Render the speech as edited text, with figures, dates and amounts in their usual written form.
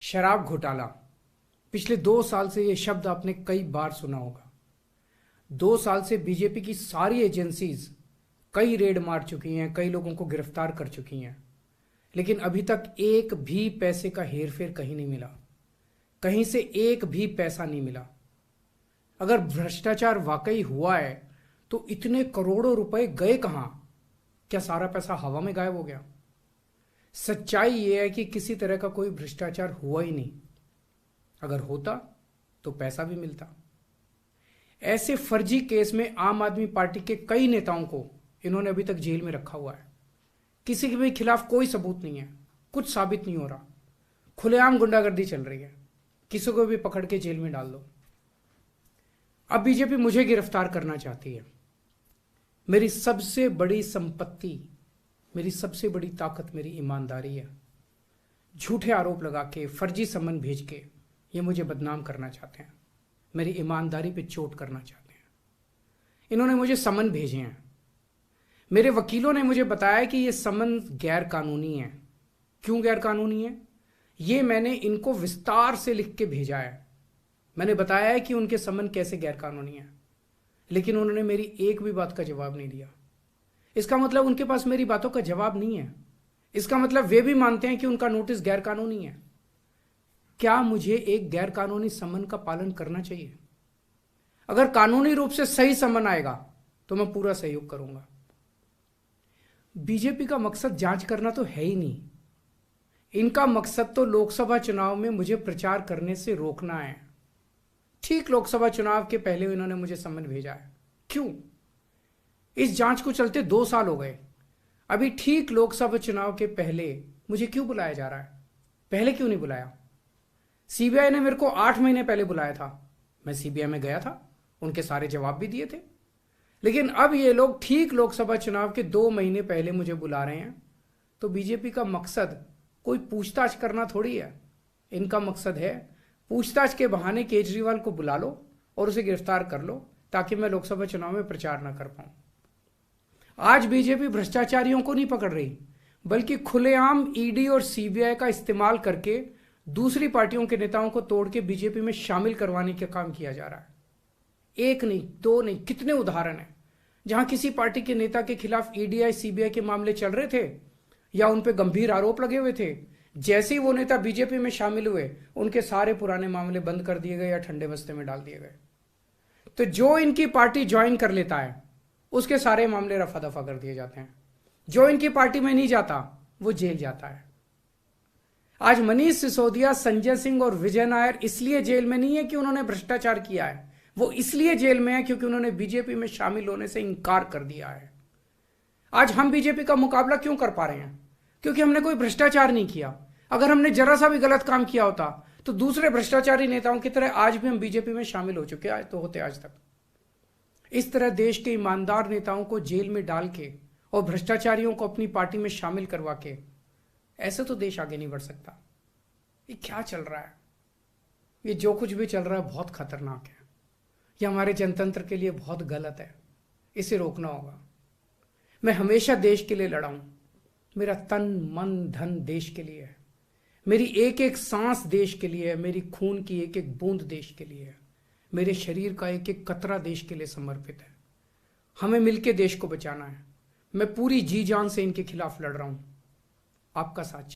शराब घोटाला। पिछले 2 साल से यह शब्द आपने कई बार सुना होगा। 2 साल से बीजेपी की सारी एजेंसीज कई रेड मार चुकी हैं, कई लोगों को गिरफ्तार कर चुकी हैं, लेकिन अभी तक एक भी पैसे का हेरफेर कहीं नहीं मिला। कहीं से एक भी पैसा नहीं मिला। अगर भ्रष्टाचार वाकई हुआ है तो इतने करोड़ों रुपए गए कहां? क्या सारा पैसा हवा में गायब हो गया? सच्चाई यह है कि किसी तरह का कोई भ्रष्टाचार हुआ ही नहीं। अगर होता तो पैसा भी मिलता। ऐसे फर्जी केस में आम आदमी पार्टी के कई नेताओं को इन्होंने अभी तक जेल में रखा हुआ है। किसी के भी खिलाफ कोई सबूत नहीं है, कुछ साबित नहीं हो रहा, खुलेआम गुंडागर्दी चल रही है, किसी को भी पकड़ के जेल में डाल दो। अब बीजेपी मुझे गिरफ्तार करना चाहती है। मेरी सबसे बड़ी संपत्ति, मेरी सबसे बड़ी ताकत मेरी ईमानदारी है। झूठे आरोप लगा के, फर्जी समन भेज के ये मुझे बदनाम करना चाहते हैं, मेरी ईमानदारी पे चोट करना चाहते हैं। इन्होंने मुझे समन भेजे हैं। मेरे वकीलों ने मुझे बताया कि ये समन गैर कानूनी है। क्यों गैर कानूनी है? ये मैंने इनको विस्तार से लिख के भेजा है। मैंने बताया है कि उनके समन कैसे गैर कानूनी है, लेकिन उन्होंने मेरी एक भी बात का जवाब नहीं दिया। इसका मतलब उनके पास मेरी बातों का जवाब नहीं है। इसका मतलब वे भी मानते हैं कि उनका नोटिस गैर कानूनी है। क्या मुझे एक गैर कानूनी समन का पालन करना चाहिए? अगर कानूनी रूप से सही समन आएगा तो मैं पूरा सहयोग करूंगा। बीजेपी का मकसद जांच करना तो है ही नहीं। इनका मकसद तो लोकसभा चुनाव में मुझे प्रचार करने से रोकना है। ठीक लोकसभा चुनाव के पहले इन्होंने मुझे समन भेजा है। क्यों? इस जांच को चलते 2 साल हो गए। अभी ठीक लोकसभा चुनाव के पहले मुझे क्यों बुलाया जा रहा है? पहले क्यों नहीं बुलाया? सीबीआई ने मेरे को 8 महीने पहले बुलाया था। मैं सीबीआई में गया था, उनके सारे जवाब भी दिए थे। लेकिन अब ये लोग ठीक लोकसभा चुनाव के 2 महीने पहले मुझे बुला रहे हैं। तो बीजेपी का मकसद कोई पूछताछ करना थोड़ी है। इनका मकसद है पूछताछ के बहाने केजरीवाल को बुला लो और उसे गिरफ्तार कर लो, ताकि मैं लोकसभा चुनाव में प्रचार ना कर पाऊं। आज बीजेपी भ्रष्टाचारियों को नहीं पकड़ रही, बल्कि खुलेआम ईडी और सीबीआई का इस्तेमाल करके दूसरी पार्टियों के नेताओं को तोड़ के बीजेपी में शामिल करवाने का काम किया जा रहा है। एक नहीं, 2 नहीं, कितने उदाहरण हैं जहां किसी पार्टी के नेता के खिलाफ ईडीआई सीबीआई के मामले चल रहे थे या उन पे गंभीर आरोप लगे हुए थे। जैसे ही वो नेता बीजेपी में शामिल हुए, उनके सारे पुराने मामले बंद कर दिए गए या ठंडे बस्ते में डाल दिए गए। तो जो इनकी पार्टी ज्वाइन कर लेता है उसके सारे मामले रफा दफा कर दिए जाते हैं। जो इनकी पार्टी में नहीं जाता वो जेल जाता है। आज मनीष सिसोदिया, संजय सिंह और विजय नायर इसलिए जेल में नहीं है कि उन्होंने भ्रष्टाचार किया है। वो इसलिए जेल में है क्योंकि उन्होंने बीजेपी में शामिल होने से इंकार कर दिया है। आज हम बीजेपी का मुकाबला क्यों कर पा रहे हैं? क्योंकि हमने कोई भ्रष्टाचार नहीं किया। अगर हमने जरा सा भी गलत काम किया होता तो दूसरे भ्रष्टाचारी नेताओं की तरह आज भी हम बीजेपी में शामिल हो चुके होते आज तक। इस तरह देश के ईमानदार नेताओं को जेल में डाल के और भ्रष्टाचारियों को अपनी पार्टी में शामिल करवा के ऐसे तो देश आगे नहीं बढ़ सकता। ये क्या चल रहा है? ये जो कुछ भी चल रहा है बहुत खतरनाक है। ये हमारे जनतंत्र के लिए बहुत गलत है। इसे रोकना होगा। मैं हमेशा देश के लिए लड़ा हूं। मेरा तन मन धन देश के लिए है। मेरी एक एक सांस देश के लिए है। मेरी खून की एक एक बूंद देश के लिए है। मेरे शरीर का एक एक कतरा देश के लिए समर्पित है। हमें मिलकर देश को बचाना है। मैं पूरी जी जान से इनके खिलाफ लड़ रहा हूं। आपका साथ